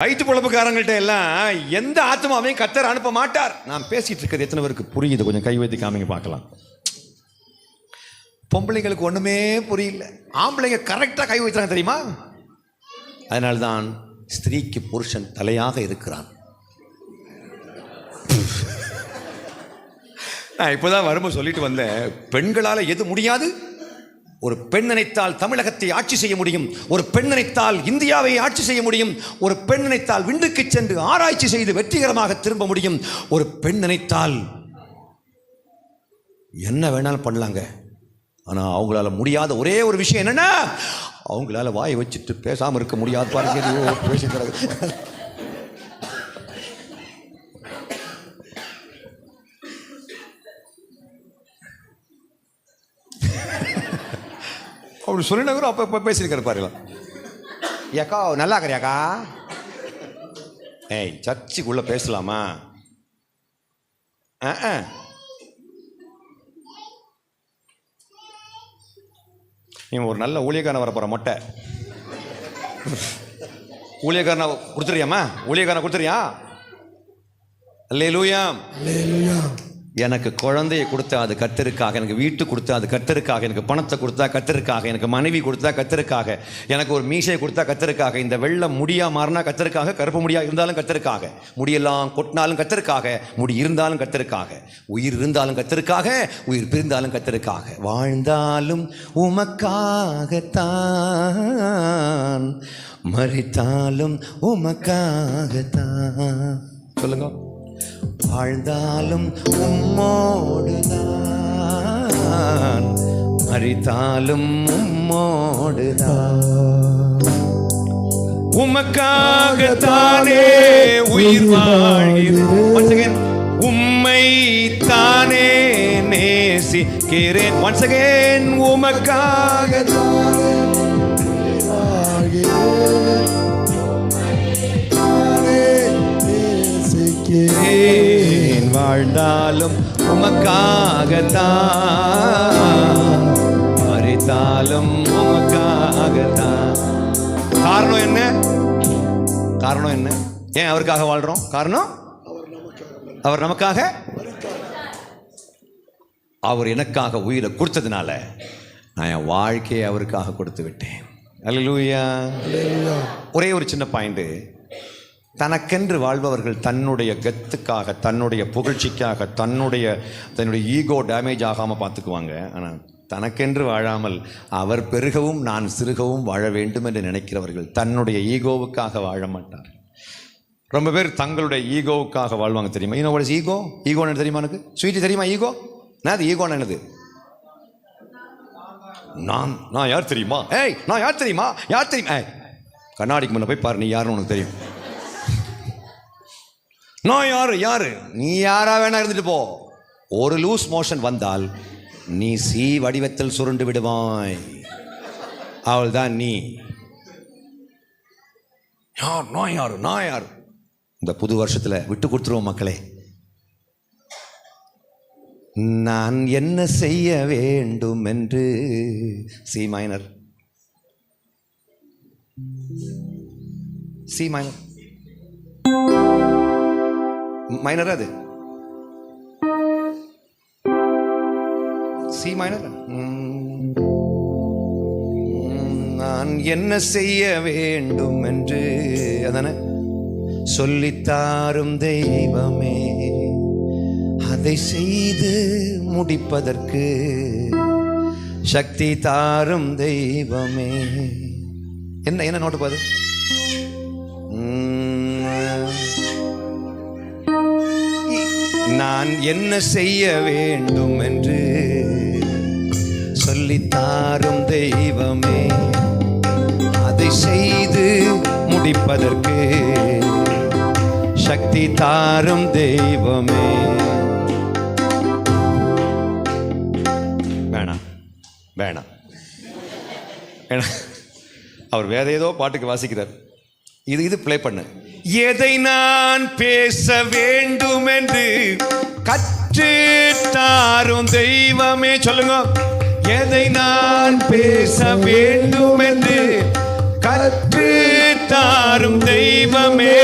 வயிற்று பொழப்புக்காரங்கள்ட்ட எல்லாம் எந்த ஆத்மாவையும் கர்த்தர் அனுப்ப மாட்டார். நான் பேசிட்டு இருக்கிறது எத்தனை பேருக்கு புரியுது? கொஞ்சம் கை வைத்து காமிங்க பார்க்கலாம். பொம்பளைங்களுக்கு ஒண்ணுமே புரியல, ஆம்பளைங்க கரெக்டா கை வைத்தாங்க தெரியுமா? அதனால்தான் ஸ்திரீக்கு புருஷன் தலையாக இருக்கிறான். நான் இப்போதான் வரும்போது சொல்லிட்டு வந்தேன், பெண்களால எது முடியாது? ஒரு பெண் நினைத்தால் தமிழகத்தை ஆட்சி செய்ய முடியும், ஒரு பெண் நினைத்தால் இந்தியாவை ஆட்சி செய்ய முடியும், ஒரு பெண் நினைத்தால் விண்டுக்கு சென்று ஆராய்ச்சி செய்து வெற்றிகரமாக திரும்ப முடியும், ஒரு பெண் நினைத்தால் என்ன வேணாலும் பண்ணலாங்க. ஆனா அவங்களால முடியாத ஒரே ஒரு விஷயம் என்னன்னா, அவங்களால வாயை வச்சுட்டு பேசாம இருக்க முடியாது. பாருங்க பேசுகிறது. அப்படி சொல்லினா கூட அப்போ பேசியிருக்காரு பாருங்களா. ஏக்கா நல்லா இருக்கிறியாக்கா? ஏய், சர்ச்சுக்குள்ள பேசலாமா? நீ ஒரு நல்ல ஊழியக்காரன் வர போற மொட்டை ஊழியக்காரனை கொடுத்துறியாமா? ஊழியக்காரனை கொடுத்துறியா? அல்லேலூயா. எனக்கு குழந்தையை கொடுத்தா அது கர்த்தருக்காக, எனக்கு வீட்டு கொடுத்தா அது கர்த்தருக்காக, எனக்கு பணத்தை கொடுத்தா கர்த்தருக்காக, எனக்கு மனைவி கொடுத்தா கர்த்தருக்காக, எனக்கு ஒரு மீசையை கொடுத்தா கர்த்தருக்காக, இந்த வெள்ளம் முடியா மாறினா கர்த்தருக்காக, கருப்பு முடியா இருந்தாலும் கர்த்தருக்காக, முடியெல்லாம் கொட்டினாலும் கர்த்தருக்காக, முடி இருந்தாலும் கர்த்தருக்காக, உயிர் இருந்தாலும் கர்த்தருக்காக, உயிர் பிரிந்தாலும் கர்த்தருக்காக, வாழ்ந்தாலும் உமக்காகத்தான், மரித்தாலும் உமக்காகத்தான். சொல்லுங்க. வாழ்ந்தாலும் உம்மோடுதான், மரித்தாலும் உம்மோடுதான், உமக்காகத்தானே உயிர் வாழ்கிறேன், உம்மை தானே நேசிக்கிறேன். ஒன்ஸ் அகைன், உமக்காகத்தானே வாழ்ந்தாலும் உமக்காகத்தான், மரித்தாலும் உமக்காகத்தான். காரணம் என்ன? காரணம் என்ன? ஏன் அவருக்காக வாழ்றோம்? காரணம், அவர் நமக்காக, அவர் எனக்காக உயிரை கொடுத்ததுனால நான் என் வாழ்க்கையை அவருக்காக கொடுத்து விட்டேன். அல்லேலூயா. ஒரே ஒரு சின்ன பாயிண்ட். தனக்கென்று வாழ்பவர்கள் தன்னுடைய கெத்துக்காக, தன்னுடைய புகழ்ச்சிக்காக, தன்னுடைய ஈகோ டேமேஜ் ஆகாமல் பார்த்துக்குவாங்க. ஆனால் தனக்கென்று வாழாமல் அவர் பெருகவும் நான் சிறுகவும் வாழ வேண்டும் என்று நினைக்கிறவர்கள் தன்னுடைய ஈகோவுக்காக வாழ மாட்டார். ரொம்ப பேர் தங்களுடைய ஈகோவுக்காக வாழ்வாங்க. தெரியுமா? இன்னும் ஒரு ஈகோ, ஈகோன்னு தெரியுமா? எனக்கு ஸ்வீட்டி தெரியுமா? ஈகோ அது ஈகோன்னு என்னது? நான் யார் தெரியுமா? ஏய், நான் யார் தெரியுமா? யார் தெரியுமா? கண்ணாடிக்கு முன்ன போய் பாரு, நீ யாருன்னு உனக்கு தெரியும். நான் யாரு? நீ யாரா வேணா இருந்துட்டு போ. ஒரு லூஸ் மோஷன் வந்தால் நீ சி வடிவத்தில் சுருண்டு விடுவாய். அவள் தான் நீ. நான் யார்? இந்த புது வருஷத்துல விட்டு கொடுத்துருவோம் மக்களே. நான் என்ன செய்ய வேண்டும் என்று C minor, C minor, minor, அது சி மைனர். நான் என்ன செய்ய வேண்டும் என்று அதானே சொல்லித்தாரும் தெய்வமே, அதை செய்து முடிப்பதற்கு சக்தி தாரும் தெய்வமே. என்ன நோட்டு பாது? நான் என்ன செய்ய வேண்டும் என்று சொல்லித்தாரும் தெய்வமே, அதை செய்து முடிப்பதற்கு சக்தி தாரும் தெய்வமே. வேணாம் வேணாம் வேணாம். அவர் வேற ஏதோ பாட்டுக்கு வாசிக்கிறார். இது ப்ளே பண்ணு. எதை நான் பேச வேண்டும் என்று கற்று தாரும் தெய்வமே. சொல்லுங்க. எதை நான் பேச வேண்டும் என்று கற்று சொல்லித்தாரும் தெய்வமே,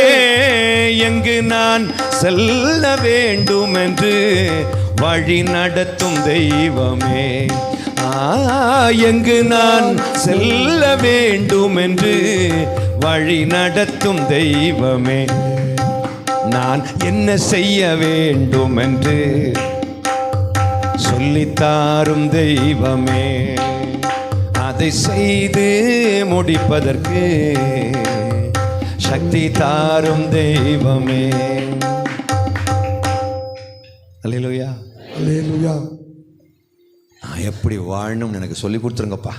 எங்கு நான் செல்ல வேண்டும் என்று வழி நடத்தும் தெய்வமே. எங்கு நான் செல்ல வேண்டும் என்று வழி நடத்தும் தெய்வமே. நான் என்ன செய்ய வேண்டும் என்று சொல்லித்தாரும் தெய்வமே. அதை செய்து முடிப்பதற்கு சக்தி தாரும் தெய்வமே. அல்லேலூயா, அல்லேலூயா. நான் எப்படி வாழணும்னு எனக்கு சொல்லி கொடுத்துருங்கப்பா.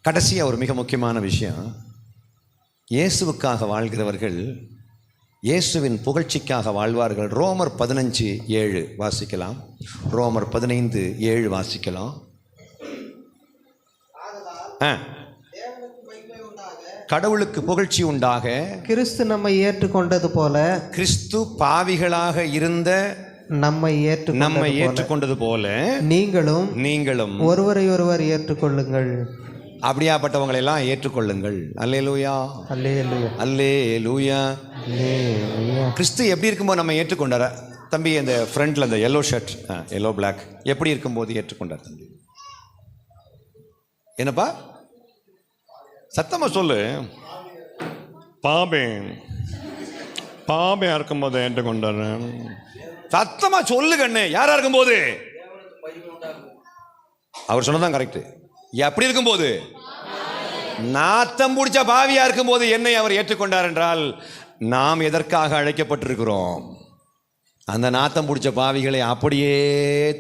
கடைசியாக ஒரு மிக முக்கியமான விஷயம், இயேசுவுக்காக வாழ்கிறவர்கள் இயேசுவின் புகழ்ச்சிக்காக வாழ்வார்கள். ரோமர் 15:7 வாசிக்கலாம். ரோமர் 15:7 வாசிக்கலாம். கடவுளுக்கு புகழ்ச்சி உண்டாக, கிறிஸ்து நம்மை ஏற்றுக்கொண்டது போல, கிறிஸ்து பாவிகளாக இருந்த நம்மை ஏற்றுக்கொண்டது போல நீங்களும் ஒருவரை ஒருவர் ஏற்றுக்கொள்ளுங்கள். அப்படியாப்பட்டவங்களை எல்லாம் ஏற்றுக்கொள்ளுங்கள். அல்லேலூயா, அல்லேலூயா, அல்லேலூயா. கிறிஸ்து எப்படி இருக்கும்போது நம்ம ஏற்றுக்கொண்டார தம்பி? அந்த ஃப்ரண்ட்ல அந்த எல்லோ ஷர்ட், எல்லோ பிளாக், எப்படி இருக்கும்போது ஏற்றுக்கொண்டார் தம்பி? என்னப்பா சத்தமா சொல்லு. பாபே இருக்கும்போது ஏற்றுக்கொண்டார். சத்தமா சொல்லு கண்ணு. யாரா இருக்கும்போது? அவர் சொன்னதான் கரெக்ட். எப்படி இருக்கும்போது? நாத்தம் பிடிச்ச பாவியா இருக்கும்போது என்னை அவர் ஏற்றுக்கொண்டார் என்றால் நாம் எதற்காக அழைக்கப்பட்டிருக்கிறோம்? அந்த நாத்தம் பிடிச்ச பாவிகளை அப்படியே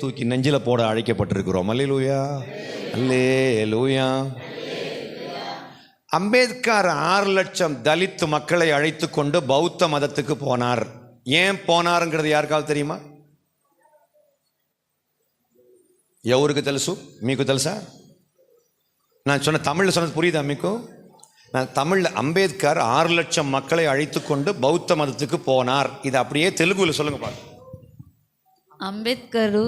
தூக்கி நெஞ்சில போட அழைக்கப்பட்டிருக்கிறோம். அல்லேலூயா, அல்லேலூயா. அம்பேத்கர் 6 லட்சம் தலித் மக்களை அழைத்து கொண்டு பௌத்த மதத்துக்கு போனார். ஏன் போனாருங்கிறது யாருக்காவது தெரியுமா? ఎవరికి తెలుసు? మీకు తెలుసా? நான் சொன்ன தமிழில் சொன்னது புரியுதா మీకు? நான் தமிழில் அம்பேத்கர் 6 லட்சம் மக்களை அழைத்து கொண்டு பௌத்த மதத்துக்கு போனார். இது அப்படியே தெலுங்குல சொல்லுங்க பாருங்க. అంబేద్కరు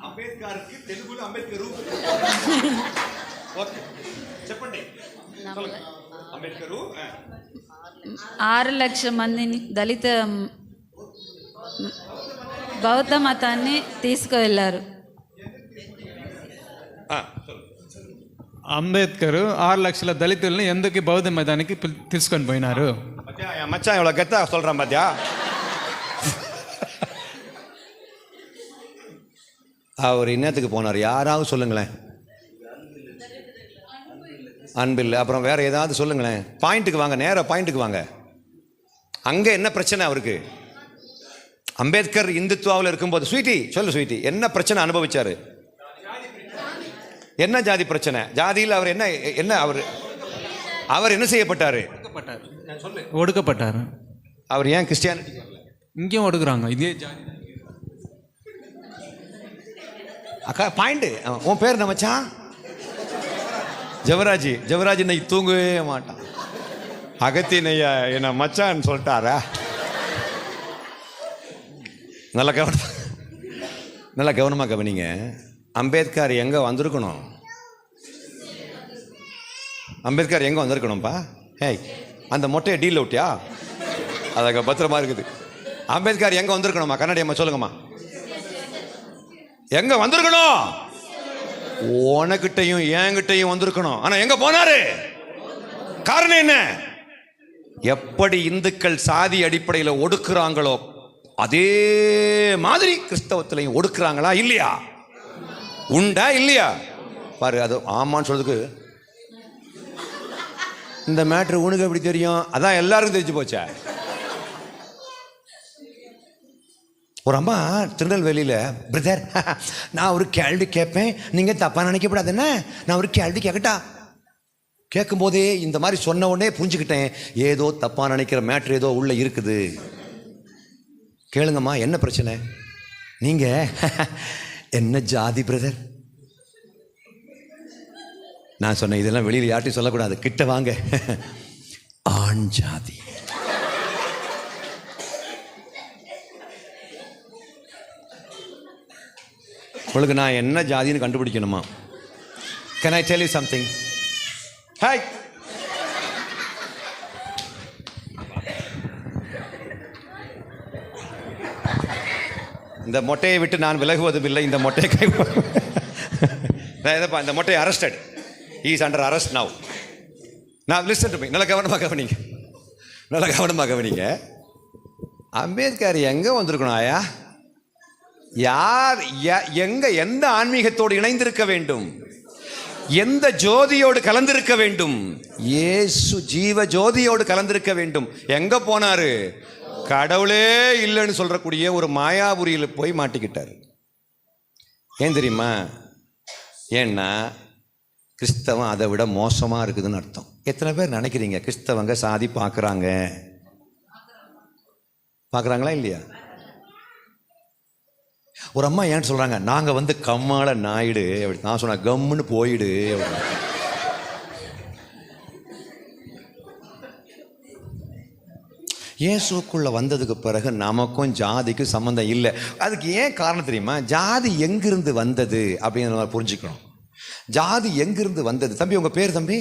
అంబేద్కర్కి తెలుగులో అంబేద్కరు. ఓకే చెప్పండి. అంబేద్కరు 6 లక్షల మందిని దళిత బౌద్ధ మతాన్ని తీసుకువెళ్ళారు. అంబేద్కర్ 6 లక్షల దళితుల్ని ఎందుకు బౌద్ధ మతానికి తీసుకొని పోయినారు? மச்சான் இவ்வளோ கெத்தா சொல்கிறான் பாத்தியா? அவர் என்னத்துக்கு போனார்? யாராவது சொல்லுங்களேன். அன்பில். அப்புறம் வேற ஏதாவது சொல்லுங்களேன். பாயிண்ட்டுக்கு வாங்க, நேராக பாயிண்ட்டுக்கு வாங்க. அங்கே என்ன பிரச்சனை அவருக்கு? அம்பேத்கர் இந்துத்துவாவில் இருக்கும்போது ஸ்வீட்டி சொல்லு ஸ்வீட்டி, என்ன பிரச்சனை அனுபவிச்சாரு? என்ன ஜாதி பிரச்சனை? ஜாதியில் அவர் என்ன என்ன அவர் என்ன செய்யப்பட்டாரு? ஒடுக்கப்பட்டார். அவர் ஏன் கிறிஸ்டியானிட்டி? இங்கேயும் ஒடுக்குறாங்க. இதே ஜாதி. அக்கா பாயிண்ட். உன் பேர் என்ன மச்சான்? ஜெவராஜி. ஜெவராஜ் இன்னைக்கு தூங்கவே மாட்டான். அகத்தினையா என்ன மச்சான்னு சொல்லிட்டாரா? நல்லா கவனமாக கவனிங்க. அம்பேத்கர் எங்கே வந்திருக்கணும்? அம்பேத்கர் எங்கே வந்திருக்கணும்ப்பா? ஹேய், அந்த மொட்டையை டீல் அவுட்டியா? அதாக பத்திரமா இருக்குது. அம்பேத்கர் எங்கே வந்திருக்கணுமா? கண்ணாடி அம்மா சொல்லுங்கம்மா. எங்கே வந்திருக்கணும்? உனக்கிட்டையும் என்கிட்டையும் வந்திருக்கணும். ஆனால் எங்கே போனாரு? காரணம் என்ன? எப்படி இந்துக்கள் சாதி அடிப்படையில் ஒடுக்குறாங்களோ அதே மாதிரி கிறிஸ்தவத்திலையும் ஒடுக்குறாங்களா இல்லையா? உண்டா இல்லையா? பாரு, அது ஆமான்னு சொல்றதுக்கு இந்த மேட்ரு உனக்கு எப்படி தெரியும்? அதான் எல்லாருக்கும் தெரிஞ்சு போச்சா. ஒரு அம்மா திருநெல்வேலியில், பிரதர் நான் ஒரு கேள்வி கேட்பேன், நீங்கள் தப்பாக நினைக்கப்படாது. என்ன, நான் ஒரு கேள்வி கேட்கட்டா? கேட்கும்போதே இந்த மாதிரி சொன்ன உடனே புரிஞ்சுக்கிட்டேன், ஏதோ தப்பாக நினைக்கிற மேட்ரு ஏதோ உள்ள இருக்குது. கேளுங்கம்மா, என்ன பிரச்சனை? நீங்கள் என்ன ஜாதி பிரதர்? நான் சொன்னேன், இதெல்லாம் வெளியில் யார்ட்டையும் சொல்லக்கூடாது, கிட்ட வாங்க. ஆண் ஜாதி. உங்களுக்கு நான் என்ன ஜாதின்னு கண்டுபிடிக்கணுமா? Can I tell you something? Hey, இந்த மொட்டையை விட்டு நான் விலகுவதும் இல்லை. இந்த மொட்டையை கை இந்த மொட்டையை arrested, is under arrest now. நான் லிஸ்டன் டு மீ, நல்லா கவனமாக கவனிங்க, நல்லா கவனமாக கவனிங்க. அம்பேத்கர் எங்கே வந்திருக்கணும் ஆயா? யார் எந்த ஆன்மீகத்தோடு இணைந்திருக்க வேண்டும்? எந்த ஜோதியோடு கலந்திருக்க வேண்டும்? இயேசு ஜீவ ஜோதியோடு கலந்திருக்க வேண்டும். எங்க போனாரு? கடவுளே இல்லைன்னு சொல்றக்கூடிய ஒரு மாயாபுரியில் போய் மாட்டிக்கிட்டாரு. ஏன் தெரியுமா? ஏன்னா கிறிஸ்தவம் அதை விட மோசமாக இருக்குதுன்னு அர்த்தம். எத்தனை பேர் நினைக்கிறீங்க கிறிஸ்தவங்க சாதி பார்க்குறாங்களா இல்லையா? ஒரு அம்மா ஏன்னு சொல்கிறாங்க, நாங்கள் கம்மாள நாயுடு அப்படி. நான் சொன்னேன் கம்முன்னு போயிடு அப்படி. இயேசுக்குள்ளே வந்ததுக்கு பிறகு நமக்கும் ஜாதிக்கும் சம்மந்தம் இல்லை. அதுக்கு ஏன் காரணம் தெரியுமா? ஜாதி எங்கிருந்து வந்தது அப்படின்னு நம்ம புரிஞ்சுக்கணும். ஜாதி எங்கிருந்து வந்தது? தம்பி உங்கள் பேர் தம்பி?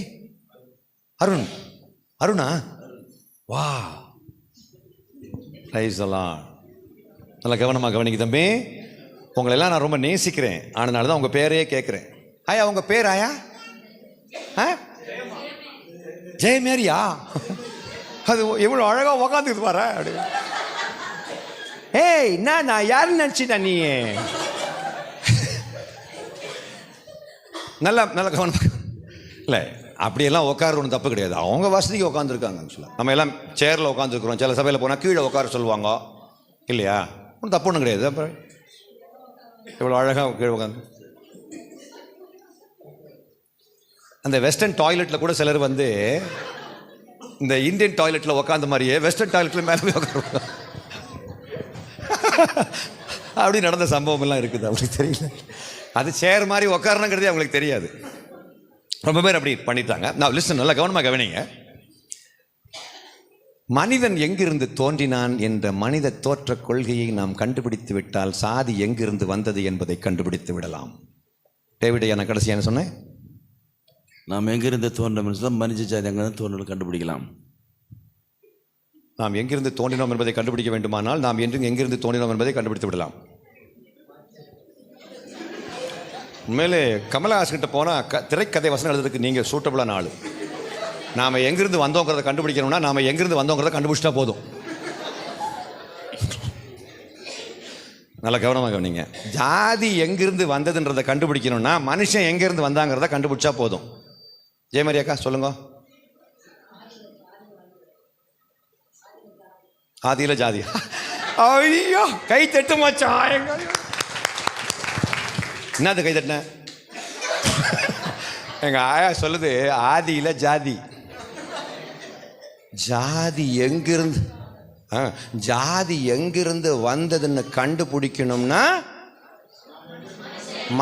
அருணா? வா, நல்லா கவனமாக கவனிக்க தம்பி. உங்களெல்லாம் நான் ரொம்ப நேசிக்கிறேன், அதனால தான் உங்கள் பேரையே கேட்குறேன். ஆயா உங்கள் பேர் ஆயா? ஜெயமேரியா? அது எவ்வளோ அழகாக உக்காந்துக்குது பாரு அப்படி. ஏய் நான் யாருன்னு நினச்சிட்டா நீ? நல்லா நல்லா கவனமாக இல்லை, அப்படியெல்லாம் உட்காரணும் தப்பு கிடையாது. அவங்க வசதிக்கு உட்காந்துருக்காங்க. ஆக்சுவலாக நம்ம எல்லாம் சேரில் உட்காந்துருக்குறோம். சில சபையில் போனால் கீழே உட்கார சொல்லுவாங்க இல்லையா? ஒன்றும் தப்பு ஒன்றும் கிடையாது. அப்புறம் எவ்வளோ அழகாக கீழே உட்காந்து. அந்த வெஸ்டர்ன் டாய்லெட்டில் கூட சிலர் இந்த இந்தியன் டாய்லெட்டில் உட்காந்த மாதிரியே வெஸ்டர்ன் டாய்லெட்டில் மேலே போய் உட்காருவாங்க. அப்படி நடந்த சம்பவம் எல்லாம் இருக்குது. அவங்களுக்கு தெரியல, அது சேர் மாதிரி உட்காரணுங்கிறதே அவங்களுக்கு தெரியாது. ரொம்ப பேர் அப்படி பண்ணிட்டாங்க. நான் லிஸ்டன் நல்லா கவனமாக கவனிங்க. மனிதன் எங்கிருந்து தோன்றினான் என்ற மனித தோற்ற கொள்கையை நாம் கண்டுபிடித்து விட்டால் சாதி எங்கிருந்து வந்தது என்பதை கண்டுபிடித்து விடலாம். டேவிட், நான் கடைசியாக என்ன சொன்னேன்? நாம் எங்கிருந்து தோன்றோம் மனித ஜாதி எங்கிருந்து தோன்றல் கண்டுபிடிக்கலாம். நாம் எங்கிருந்து தோன்றினோம் என்பதை கண்டுபிடிக்க வேண்டுமானால் நாம் எங்கிருந்து தோன்றினோம் என்பதை கண்டுபிடித்து விடலாம். உண்மையிலே கமலஹாசன்கிட்ட போனால் திரைக்கதை வசனம் எழுதுறதுக்கு நீங்கள் சூட்டபுளான ஆள். நாம் எங்கிருந்து வந்தோங்கிறத கண்டுபிடிக்கணும்னா நாம் எங்கிருந்து வந்தோங்கிறத கண்டுபிடிச்சிட்டா போதும். நல்லா கவனமாக கவனிங்க. ஜாதி எங்கிருந்து வந்ததுன்றதை கண்டுபிடிக்கணும்னா மனுஷன் எங்கேருந்து வந்தாங்கிறத கண்டுபிடிச்சா போதும். ஜெயமரி அக்கா சொல்லுங்க. ஆதியில ஜாதி. ஐயோ கை தட்டு மச்சான். என்னது கை தட்டின? எங்க ஆயா சொல்லுது ஆதியில ஜாதி. ஜாதி எங்கிருந்து ஜாதி எங்கிருந்து வந்ததுன்னு கண்டுபிடிக்கணும்னா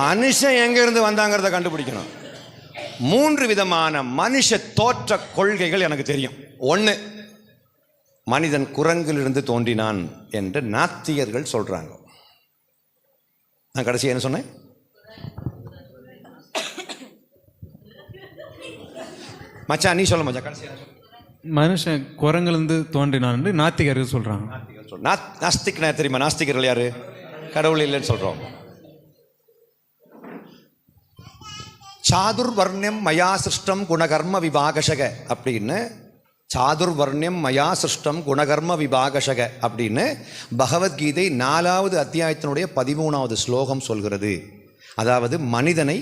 மனுஷன் எங்கிருந்து வந்தாங்கிறத கண்டுபிடிக்கணும். 3 விதமான மனுஷ தோற்ற கொள்கைகள் எனக்கு தெரியும். 1, மனிதன் குரங்கிலிருந்து தோன்றினான் என்று நாத்திகர்கள் சொல்றாங்க. நான் கடைசி என்ன சொன்னேன்? மச்சான் நீ சொல்ல மச்சான். கடைசி மனுஷன் குரங்கிலிருந்து தோன்றினான் நாத்திகர்கள் சொல்றாங்க. நாஸ்திக்னா தெரியுமா? நாஸ்திகர்கள் யாரு? கடவுள் இல்லைன்னு சொல்றோம். சாதுர்வர்ணியம் மயா சிருஷ்டம் குணகர்ம விபாகசக அப்படின்னு, சாதுர்வர்ணியம் மயா சிருஷ்டம் குணகர்ம விபாகசக அப்படின்னு பகவத்கீதை 4வது அத்தியாயத்தினுடைய 13வது ஸ்லோகம் சொல்கிறது. அதாவது மனிதனை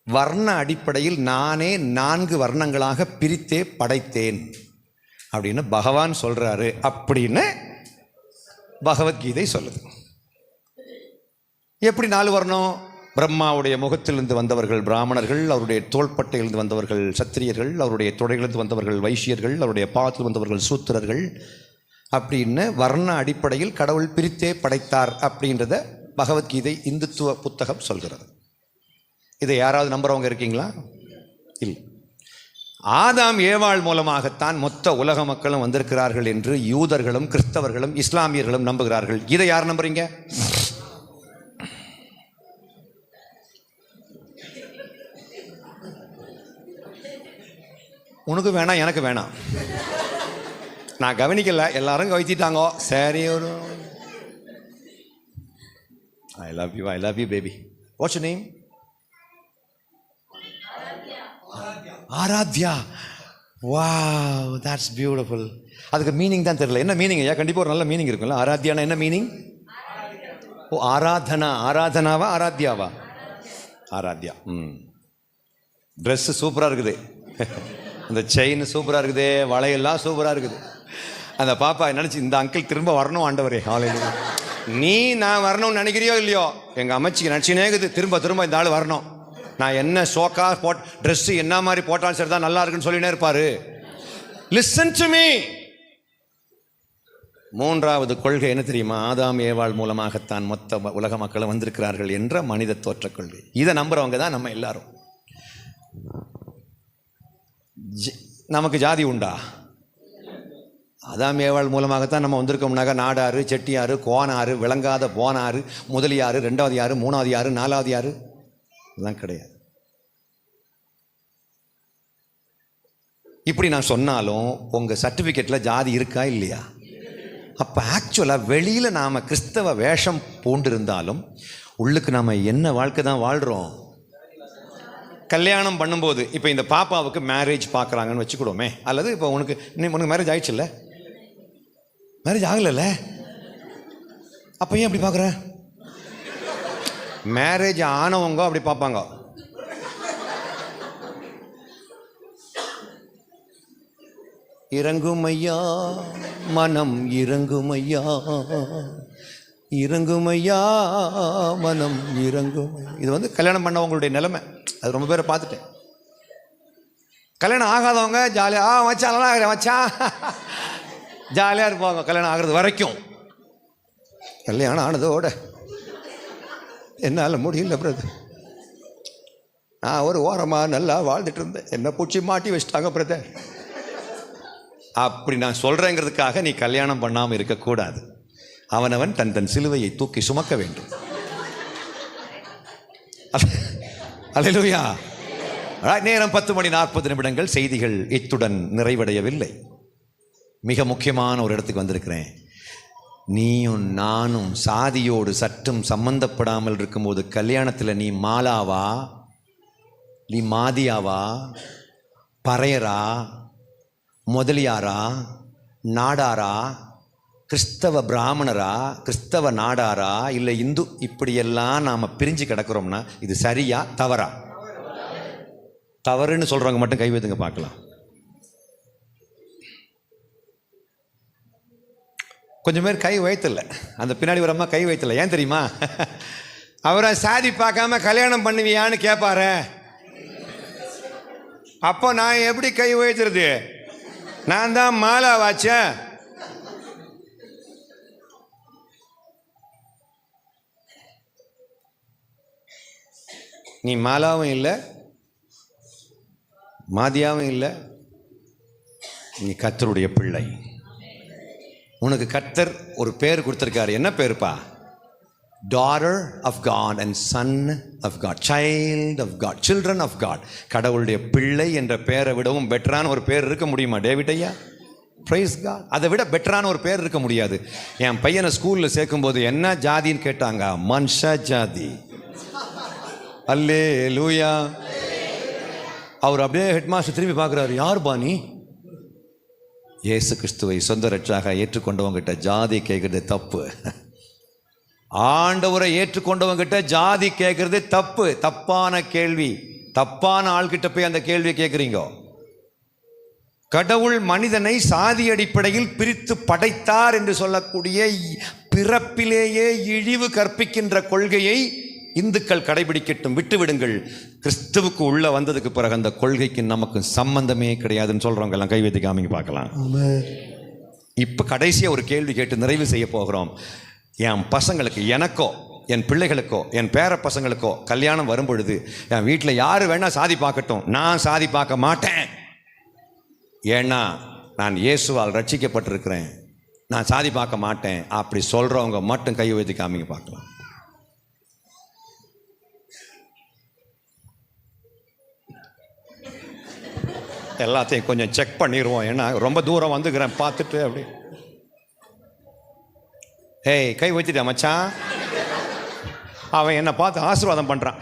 வர்ண அடிப்படையில் நானே 4 வர்ணங்களாக பிரித்தே படைத்தேன் அப்படின்னு பகவான் சொல்றாரு அப்படின்னு பகவத்கீதை சொல்லுது. எப்படி 4 வர்ணம்? பிரம்மாவுடைய முகத்திலிருந்து வந்தவர்கள் பிராமணர்கள், அவருடைய தோள்பட்டையிலிருந்து வந்தவர்கள் சத்திரியர்கள், அவருடைய தொடையிலிருந்து வந்தவர்கள் வைசியர்கள், அவருடைய பாதத்தில் வந்தவர்கள் சூத்திரர்கள் அப்படின்னு வர்ண அடிப்படையில் கடவுள் பிரித்தே படைத்தார் அப்படின்றத பகவத்கீதை இந்துத்துவ புத்தகம் சொல்கிறது. இதை யாராவது நம்புறவங்க இருக்கீங்களா? இல்லை. ஆதாம் ஏவாள் மூலமாகத்தான் மொத்த உலக மக்களும் வந்திருக்கிறார்கள் என்று யூதர்களும் கிறிஸ்தவர்களும் இஸ்லாமியர்களும் நம்புகிறார்கள். இதை யார் நம்புறீங்க? உனக்கு வேணாம், எனக்கு வேணாம். நான் கவனிக்கல, எல்லாரும் கவனிச்சிட்டாங்க. சரி, ஒரு I love you baby. What's your name? Aradhya. Wow, that's beautiful. அதுக்கு மீனிங் தான் தெரியல. என்ன மீனிங் ஐயா? கண்டிப்பாக ஒரு நல்ல மீனிங் இருக்கும்ல. ஆராத்யானா என்ன மீனிங்? ஓ, ஆராதனாவா ஆராத்யாவா? ஆராத்யா. ட்ரெஸ்ஸு சூப்பராக இருக்குது, அந்த செயின் சூப்பராக இருக்குது, வளையெல்லாம் சூப்பராக இருக்குது. அந்த பாப்பா நினச்சி இந்த அங்கிள் திரும்ப வரணும் ஆண்டவரே. ஹalleluya. நீ நான் வரணும்னு நினைக்கிறியோ இல்லையோ, எங்கள் அமைச்சிக்கு நினச்சினே இருக்குது திரும்ப இந்த ஆள் வரணும். நான் என்ன ஷோக்காக ட்ரெஸ்ஸு என்ன மாதிரி போட்டாலும் சரி தான் நல்லா இருக்குன்னு சொல்லினே இருப்பார். Listen to me. மூன்றாவது கொள்கை என்ன தெரியுமா? ஆதாம் ஏவாள் மூலமாகத்தான் மொத்த உலக மக்களும் வந்திருக்கிறார்கள் என்ற மனித தோற்ற கொள்கை. இதை நம்புறவங்க தான் நம்ம எல்லாரும். நமக்கு ஜாதி உண்டா? ஆதாம் ஏவாள் மூலமாகத்தான் நம்ம வந்திருக்கோம்னாக்கா நாடாரு, செட்டியாரு, கோனாரு, விளங்காத போனாரு, முதலியாரு, ரெண்டாவது யாரு, மூணாவது யாரு, நாலாவது யாரு, இதெல்லாம் கிடையாது. இப்படி நான் சொன்னாலும் உங்கள் சர்டிஃபிகேட்டில் ஜாதி இருக்கா இல்லையா? அப்போ ஆக்சுவலாக வெளியில் நாம் கிறிஸ்தவ வேஷம் பூண்டிருந்தாலும் உள்ளுக்கு நாம் என்ன வாழ்க்கை தான் வாழ்கிறோம்? கல்யாணம் பண்ணும்போது இப்போ இந்த பாப்பாவுக்கு மேரேஜ் பார்க்குறாங்கன்னு வச்சுக்கிடுவோமே, அல்லது இப்போ உனக்கு மேரேஜ் ஆயிடுச்சுல்ல, மேரேஜ் ஆகலைல்ல, அப்போ ஏன் அப்படி பார்க்குற? மேரேஜ் ஆனவங்க அப்படி பார்ப்பாங்க. இறங்குமையா மனம், இறங்குமையா இறங்குமையா மனம், இறங்குமையா. இது கல்யாணம் பண்ணவங்களுடைய நிலைமை. அது ரொம்ப பேரை பார்த்துட்டேன். கல்யாணம் ஆகாதவங்க ஜாலியாக மச்சான் நல்லா இருக்கிறேன் மச்சான் ஜாலியாக இருப்பாங்க கல்யாணம் ஆகிறது வரைக்கும். கல்யாணம் ஆனதோட என்னால் முடியல பிரதர், நான் ஒரு ஓரமாக நல்லா வாழ்ந்துட்டு இருந்தேன், என்ன பூச்சி மாட்டி வச்சுட்டாங்க பிரதர். அப்படி நான் சொல்கிறேங்கிறதுக்காக நீ கல்யாணம் பண்ணாமல் இருக்கக்கூடாது. அவனவன் தன் சிலுவையை தூக்கி சுமக்க வேண்டும். அல்லேலூயா. நேரம் 10:40. செய்திகள் இத்துடன் நிறைவடையவில்லை. மிக முக்கியமான ஒரு இடத்துக்கு வந்திருக்கிறேன். நீயும் நானும் சாதியோடு சற்றும் சம்பந்தப்படாமல் இருக்கும்போது கல்யாணத்தில் நீ மாலாவா, நீ மாதியாவா, பறையரா, முதலியாரா, நாடாரா, கிறிஸ்தவ பிராமணரா, கிறிஸ்தவ நாடாரா, இல்லை இந்து, இப்படியெல்லாம் நாம் பிரிஞ்சு கிடக்கிறோம்னா இது சரியா தவறா? தவறுன்னு சொல்கிறவங்க மட்டும் கை வைத்துங்க பார்க்கலாம். கொஞ்சம் பேர் கை வைத்தல, அந்த பின்னாடி ஒரு அம்மா கை வைத்தல. ஏன் தெரியுமா? அவரை சாதி பார்க்காம கல்யாணம் பண்ணுவியான்னு கேட்பாரு. அப்போ நான் எப்படி கை வைத்துறது? நான் தான் மாலா வாச்சேன். நீ மாலாவும் இல்லை, மாதியாவும் இல்லை, நீ கர்த்தருடைய பிள்ளை. உனக்கு கர்த்தர் ஒரு பேர் கொடுத்துருக்காரு. என்ன பேருப்பா? daughter of God and son of God, child of God, children of God. கடவுளுடைய பிள்ளை என்ற பெயரை விடவும் பெட்டரான ஒரு பேர் இருக்க முடியுமா டேவிட் ஐயா? praise God. அதை விட பெட்டரான ஒரு பேர் இருக்க முடியாது. என் பையனை ஸ்கூலில் சேர்க்கும்போது என்ன ஜாதின்னு கேட்டாங்க. மனுஷ ஜாதி. அல்லேலூயா. அவர் அப்படியே ஹெட் மாஸ்டர் திரும்பி பார்க்குறாரு. யார் பாணி? இயேசு கிறிஸ்துவை சொந்த ரட்சகராக ஏற்றுக்கொண்டவங்கிட்ட ஜாதி கேட்குறது தப்பு. ஆண்டவரை ஏற்றுக்கொண்டவங்கிட்ட ஜாதி கேட்குறது தப்பு. தப்பான கேள்வி. தப்பான ஆள்கிட்ட போய் அந்த கேள்வியை கேட்குறீங்க. கடவுள் மனிதனை சாதி அடிப்படையில் பிரித்து படைத்தார் என்று சொல்லக்கூடிய பிறப்பிலேயே இழிவு கற்பிக்கின்ற கொள்கையை இந்துக்கள் கடைபிடிக்கட்டும், விட்டுவிடுங்கள். கிறிஸ்துவுக்கு உள்ள வந்ததுக்கு பிறகு அந்த கொள்கைக்கு நமக்கு சம்பந்தமே கிடையாதுன்னு சொல்றவங்க எல்லாம் கை வைத்து காமிங்க பார்க்கலாம். இப்ப கடைசியா ஒரு கேள்வி கேட்டு நிறைவு செய்ய போகிறோம். என் பசங்களுக்கு, எனக்கோ என் பிள்ளைகளுக்கோ என் பேர பசங்களுக்கோ கல்யாணம் வரும் பொழுது என் வீட்டில் யாரு வேணா சாதி பார்க்கட்டும், நான் சாதி பார்க்க மாட்டேன். ஏன்னா நான் இயேசுவால் ரட்சிக்கப்பட்டிருக்கிறேன், நான் சாதி பார்க்க மாட்டேன். அப்படி சொல்றவங்க மட்டும் கை வைத்து காமிங்க பார்க்கலாம். எல்லாத்தையும் கொஞ்சம் செக் பண்ணிடுவோம். ஏன்னா ரொம்ப தூரம் வந்துக்கிறேன் பார்த்துட்டு. அப்படி ஏய் கை வச்சுட்டா மச்சான். அவன் என்னை பார்த்து ஆசீர்வாதம் பண்ணுறான்.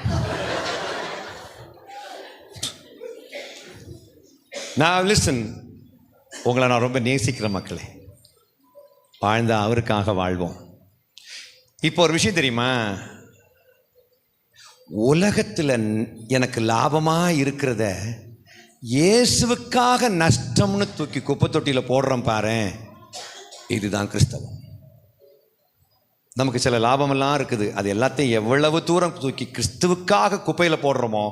நான் லிசன், உங்களை நான் ரொம்ப நேசிக்கிற மக்களே, வாழ்ந்த அவருக்காக வாழ்வோம். இப்போ ஒரு விஷயம் தெரியுமா, உலகத்தில் எனக்கு லாபமாக இருக்கிறத இயேசுவுக்காக நஷ்டம்னு தூக்கி குப்பை தொட்டியில் போடுறோம் பாரு, இதுதான் கிறிஸ்தவம். நமக்கு சில லாபமெல்லாம் இருக்குது, அது எல்லாத்தையும் எவ்வளவு தூரம் தூக்கி கிறிஸ்துவுக்காக குப்பையில் போடுறோமோ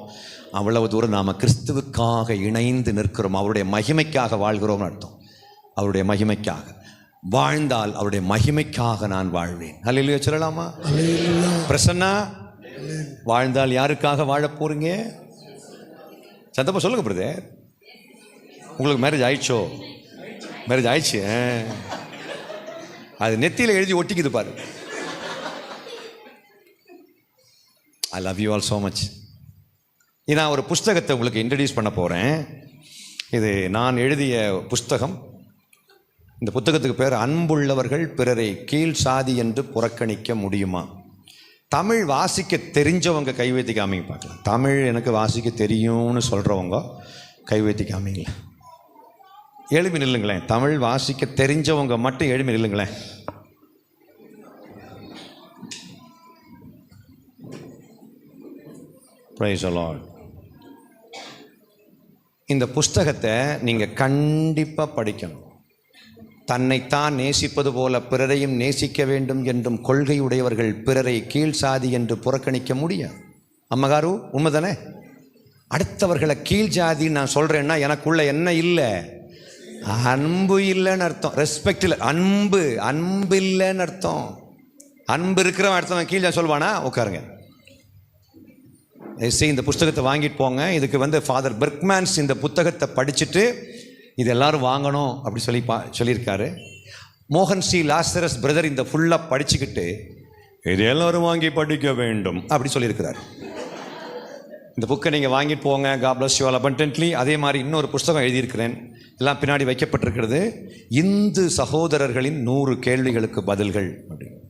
அவ்வளவு தூரம் நாம் கிறிஸ்துவுக்காக இணைந்து நிற்கிறோம். அவருடைய மகிமைக்காக வாழ்கிறோம்னு அர்த்தம். அவருடைய மகிமைக்காக வாழ்ந்தால் அவருடைய மகிமைக்காக நான் வாழ்வேன். அல்லேலூயா சொல்லலாமா? பிரசன்னா, வாழ்ந்தால் யாருக்காக வாழ போறீங்க? சத்தமா சொல்லுங்க பிரதர். உங்களுக்கு மேரேஜ் ஆயிடுச்சோ? மேரேஜ் ஆயிடுச்சு. அது நெத்தியில் எழுதி ஒட்டிக்குது பாரு. I love you all so much. நான் ஒரு புஸ்தகத்தை உங்களுக்கு இன்ட்ரடியூஸ் பண்ண போகிறேன். இது நான் எழுதிய புஸ்தகம். இந்த புத்தகத்துக்கு பேர் அன்புள்ளவர்கள் பிறரை கீழ் சாதி என்று புறக்கணிக்க முடியுமா. தமிழ் வாசிக்க தெரிஞ்சவங்க கைவைத்தி காமிங்க பார்க்கலாம். தமிழ் எனக்கு வாசிக்க தெரியும்னு சொல்கிறவங்க கைவைத்தி காமிங்கள. எழுப்பி நில்லுங்களேன். தமிழ் வாசிக்க தெரிஞ்சவங்க மட்டும் எழுப்பி நில்லுங்களேன். Praise the Lord. இந்த புஸ்தகத்தை நீங்கள் கண்டிப்பாக படிக்கணும். தன்னைத்தான் நேசிப்பது போல பிறரையும் நேசிக்க வேண்டும் என்றும் கொள்கை உடையவர்கள் பிறரை கீழ் சாதி என்று புறக்கணிக்க முடியாது. அம்மகாரு உண்மைதானே? அடுத்தவர்களை கீழ் ஜாதின்னு நான் சொல்கிறேன்னா எனக்குள்ள என்ன இல்லை? அன்பு இல்லைன்னு அர்த்தம். ரெஸ்பெக்ட் இல்லை, அன்பு இல்லைன்னு அர்த்தம். அன்பு இருக்கிறவன் அடுத்தவன் கீழ் ஜாதி சொல்வானா? உட்காருங்க. இந்த புஸ்தகத்தை வாங்கிட்டு போங்க. இதுக்கு ஃபாதர் பெர்க்மேன்ஸ் இந்த புத்தகத்தை படிச்சுட்டு இது எல்லாரும் வாங்கணும் அப்படி சொல்லியிருக்காரு. மோகன் சி லாசரஸ் பிரதர் இந்த ஃபுல்லாக படிச்சுக்கிட்டு இது எல்லாரும் வாங்கி படிக்க வேண்டும் அப்படி சொல்லியிருக்கிறார். இந்த புக்கை நீங்கள் வாங்கிட்டு போங்க. God bless you all abundantly. அதே மாதிரி இன்னொரு புஸ்தகம் எழுதியிருக்கிறேன், எல்லாம் பின்னாடி வைக்கப்பட்டிருக்கிறது. இந்து சகோதரர்களின் 100 கேள்விகளுக்கு பதில்கள் அப்படின்னு.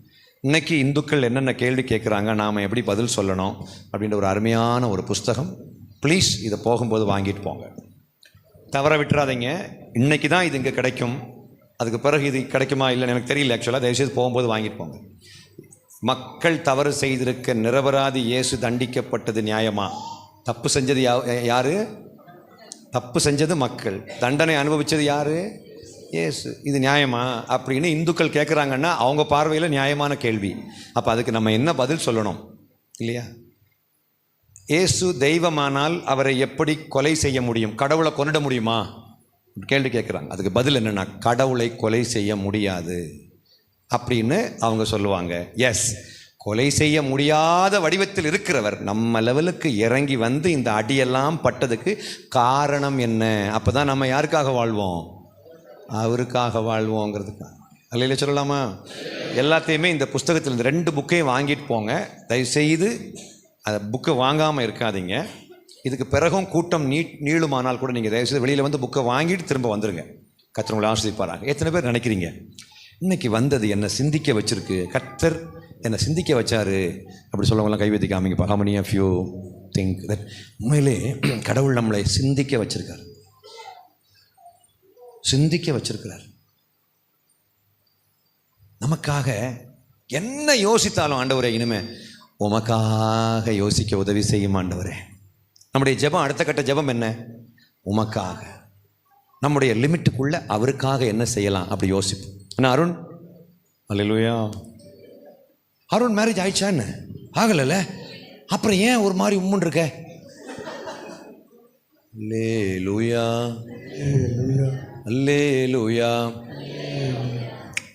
இன்னைக்கு இந்துக்கள் என்னென்ன கேள்வி கேட்குறாங்க, நாம் எப்படி பதில் சொல்லணும் அப்படின்ற ஒரு அருமையான ஒரு புஸ்தகம். ப்ளீஸ் இதை போகும்போது வாங்கிட்டு போங்க, தவற விட்டுறாதீங்க. இன்னைக்கு தான் இது இங்கே கிடைக்கும், அதுக்கு பிறகு இது கிடைக்குமா இல்லைன்னு எனக்கு தெரியல. ஆக்சுவலாக தயவுசெய்து போகும்போது வாங்கிட்டு போங்க. மக்கள் தவறு செய்திருக்க நிரபராதி இயேசு தண்டிக்கப்பட்டது நியாயமா? தப்பு செஞ்சது யாரு? தப்பு செஞ்சது மக்கள், தண்டனை அனுபவித்தது யாரு? இயேசு. இது நியாயமா அப்படின்னு இந்துக்கள் கேட்குறாங்கன்னா அவங்க பார்வையில் நியாயமான கேள்வி. அப்போ அதுக்கு நம்ம என்ன பதில் சொல்லணும் இல்லையா? இயேசு தெய்வமானால் அவரை எப்படி கொலை செய்ய முடியும்? கடவுளை கொன்னிட முடியுமா கேள்வி கேட்குறாங்க. அதுக்கு பதில் என்னென்னா, கடவுளை கொலை செய்ய முடியாது அப்படின்னு அவங்க சொல்லுவாங்க. எஸ், கொலை செய்ய முடியாத வடிவத்தில் இருக்கிறவர் நம்ம லெவலுக்கு இறங்கி இந்த அடியெல்லாம் பட்டதுக்கு காரணம் என்ன? அப்போ தான் நம்ம யாருக்காக வாழ்வோம்? அவருக்காக வாழ்வோங்கிறதுக்காக. அல்லையில சொல்லலாமா? எல்லாத்தையுமே இந்த புஸ்தகத்தில் இந்த 2 புக்கையும் வாங்கிட்டு போங்க. தயவுசெய்து அந்த புக்கை வாங்காமல் இருக்காதீங்க. இதுக்கு பிறகும் கூட்டம் நீளுமானால் கூட நீங்கள் தயவுசெய்து வெளியில் புக்கை வாங்கிட்டு திரும்ப வந்துடுங்க. கர்த்தர் உங்களை ஆசீர்வதிப்பாராக. எத்தனை பேர் நினைக்கிறீங்க இன்னைக்கு வந்தது என்னை சிந்திக்க வச்சிருக்கு, கர்த்தர் என்னை சிந்திக்க வச்சாரு அப்படி சொல்லவங்களாம் கைவிதி காமிங்க. How many of you think that உண்மையிலே கடவுள் நம்மளை சிந்திக்க வச்சிருக்கார்? சிந்திக்க வச்சிருக்கிறார். நமக்காக என்ன யோசித்தாலும் ஆண்டவரே இனிமே உமக்காக யோசிக்க உதவி செய்யும் ஆண்டவரே. நம்முடைய ஜெபம், அடுத்த கட்ட ஜெபம் என்ன? உமக்காக, நம்முடைய லிமிட்டுக்குள்ள அவருக்காக என்ன செய்யலாம் அப்படி யோசிப்போம். என்ன அருண்? அல்லேலூயா. அருண் மேரேஜ் ஆயிடுச்சா? என்ன ஆகலைல்ல? அப்புறம் ஏன் ஒரு மாதிரி உம்முன்னு இருக்க? அல்லேலூயா, அல்லேலூயா.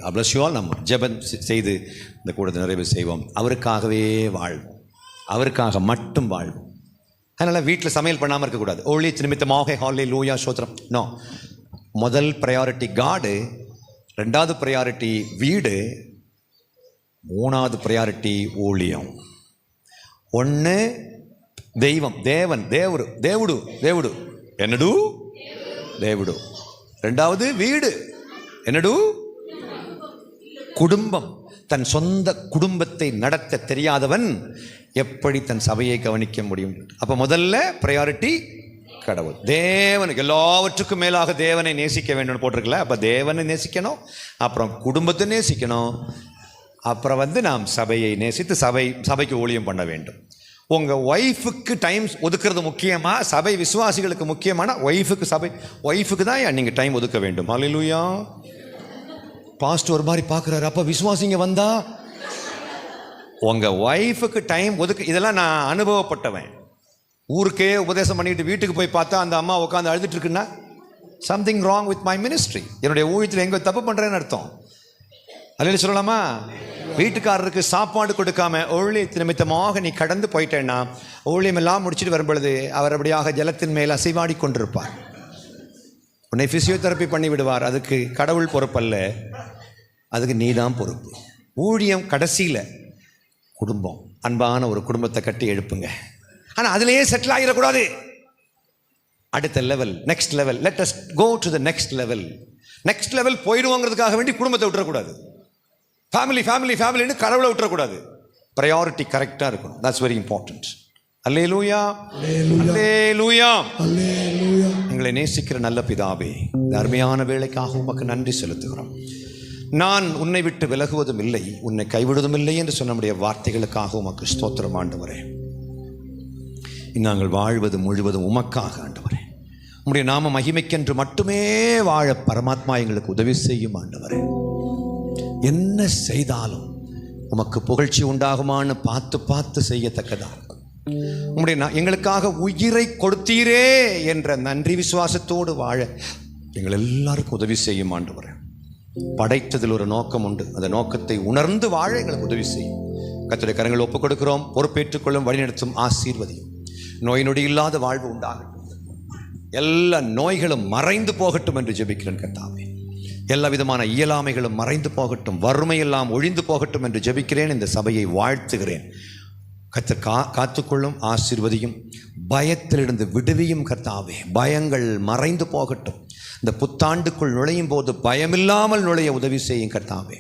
God bless you all. நம்ம ஜெபம் செய்து இந்த கூட்டத்தை நிறைவு செய்வோம். அவருக்காகவே வாழ்வோம், அவருக்காக மட்டும் வாழ்வோம். அதனால் வீட்டில் சமையல் பண்ணாமல் இருக்கக்கூடாது. ஒளி நிமித்தமாக ஹல்லேலூயா ஸ்தோத்திரம். நோ, முதல் ப்ரையாரிட்டி காடு, 2வது ப்ரையாரிட்டி வீடு, 3வது ப்ரையாரிட்டி ஊழியம். 1 தெய்வம், தேவன், దేవుడు என்னடு దేవుడు. 2வது வீடு, என்னடு குடும்பம். தன் சொந்த குடும்பத்தை நடத்த தெரியாதவன் எப்படி தன் சபையை கவனிக்க முடியும்? அப்போ முதல்ல ப்ரையாரிட்டி கடவுள். தேவனுக்கு எல்லாவற்றுக்கும் மேலாக தேவனை நேசிக்க வேண்டும்னு போட்டிருக்கல. அப்போ தேவனை நேசிக்கணும், அப்புறம் குடும்பத்தை நேசிக்கணும், அப்புறம் நாம் சபையை நேசித்து சபைக்கு ஊழியம் பண்ண வேண்டும். உங்கள் ஒய்ஃபுக்கு டைம் ஒதுக்குறது முக்கியமாக, சபை விசுவாசிகளுக்கு முக்கியமான ஒய்ஃபுக்கு தான் நீங்கள் டைம் ஒதுக்க வேண்டும். ஹல்லேலூயா. பாஸ்டர் ஒரு மாதிரி பார்க்குறாரு, அப்போ விசுவாசிங்க வந்தா உங்கள் ஒய்ஃபுக்கு டைம் ஒதுக்கு. இதெல்லாம் நான் அனுபவப்பட்டவன். ஊருக்கே உபதேசம் பண்ணிட்டு வீட்டுக்கு போய் பார்த்தா அந்த அம்மா உட்காந்து அழுதுட்டு இருக்குன்னா something wrong with my ministry. என்னுடைய ஊழியத்தில் எங்கே தப்பு பண்ணுறேன்னு அர்த்தம். அல்லேலூயா சொல்லலாமா? வீட்டுக்காரருக்கு சாப்பாடு கொடுக்காம ஊழியத்து நிமித்தமாக நீ கடந்து போயிட்டேன்னா ஊழியமெல்லாம் முடிச்சுட்டு வரும்பொழுது அவர் அப்படியாக ஜலத்தின் மேல் அசைவாடி கொண்டிருப்பார். உன்னை ஃபிசியோதெரப்பி பண்ணி விடுவார். அதுக்கு கடவுள் பொறுப்பல்ல, அதுக்கு நீ தான் பொறுப்பு. ஊழியம் கடைசியில் குடும்பம், அன்பான ஒரு குடும்பத்தை கட்டி எழுப்புங்க. ஆனால் அதிலேயே செட்டில் ஆகிடக்கூடாது. அடுத்த level, next level, let us go to the next level. Next level போயிடுவோங்கிறதுக்காக வேண்டி குடும்பத்தை விட்டுறக்கூடாது. ஃபேமிலின்னு கடவுளை விட்டுறக்கூடாது. ப்ரையாரிட்டி கரெக்டாக இருக்கணும். That's very important. Hallelujah, hallelujah. எங்களை நேசிக்கிற நல்ல பிதாவே, இந்த அருமையான வேலைக்காக உமக்கு நன்றி செலுத்துகிறோம். நான் உன்னை விட்டு விலகுவதும் இல்லை, உன்னை கைவிடுவதும் இல்லை என்று சொன்ன நம்முடைய வார்த்தைகளுக்காக உமக்கு ஸ்தோத்திரம் ஆண்டவரே. நாங்கள் வாழ்வது முழுவதும் உமக்காக ஆண்டவரே. உம்முடைய நாம மகிமைக்கென்று மட்டுமே வாழ பரமாத்மா எங்களுக்கு உதவி செய்யும் ஆண்டவரே. என்ன செய்தாலும் உமக்கு புகழ்ச்சி உண்டாகுமான்னு பார்த்து செய்யத்தக்கதாக உம்முடைய எங்களுக்காக உயிரை கொடுத்தீரே என்ற நன்றி விசுவாசத்தோடு வாழ எங்கள் எல்லாருக்கும் உதவி செய்யும் ஆண்டவரே. படைத்ததில் ஒரு நோக்கம் உண்டு, அந்த நோக்கத்தை உணர்ந்து வாழ எங்களுக்கு உதவி செய்யும். கர்த்தருடைய கரங்களை ஒப்புக் கொடுக்கிறோம். பொறுப்பேற்றுக்கொள்ளும், வழிநடத்தும், ஆசீர்வதியும். நோய் நொடி இல்லாத வாழ்வு உண்டாகட்டும். எல்லா நோய்களும் மறைந்து போகட்டும் என்று ஜெபிக்கிறேன் கர்த்தாவே. எல்லா விதமான இயலாமைகளும் மறைந்து போகட்டும், வறுமையெல்லாம் ஒழிந்து போகட்டும் என்று ஜெபிக்கிறேன். இந்த சபையை வாழ்த்துகிறேன். கர்த்தர் காத்துக்கொள்ளும், ஆசீர்வதியும், பயத்திலிருந்து விடுவியும் கர்த்தாவே. பயங்கள் மறைந்து போகட்டும். இந்த புத்தாண்டுக்குள் நுழையும் போது பயமில்லாமல் நுழைய உதவி செய்யும் கர்த்தாவே.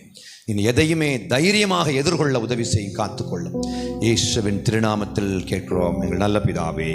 இனி எதையுமே தைரியமாக எதிர்கொள்ள உதவி செய்யும், காத்துக்கொள்ளும். இயேசுவின் திருநாமத்தில் கேட்கிறோம் எங்கள் நல்ல பிதாவே.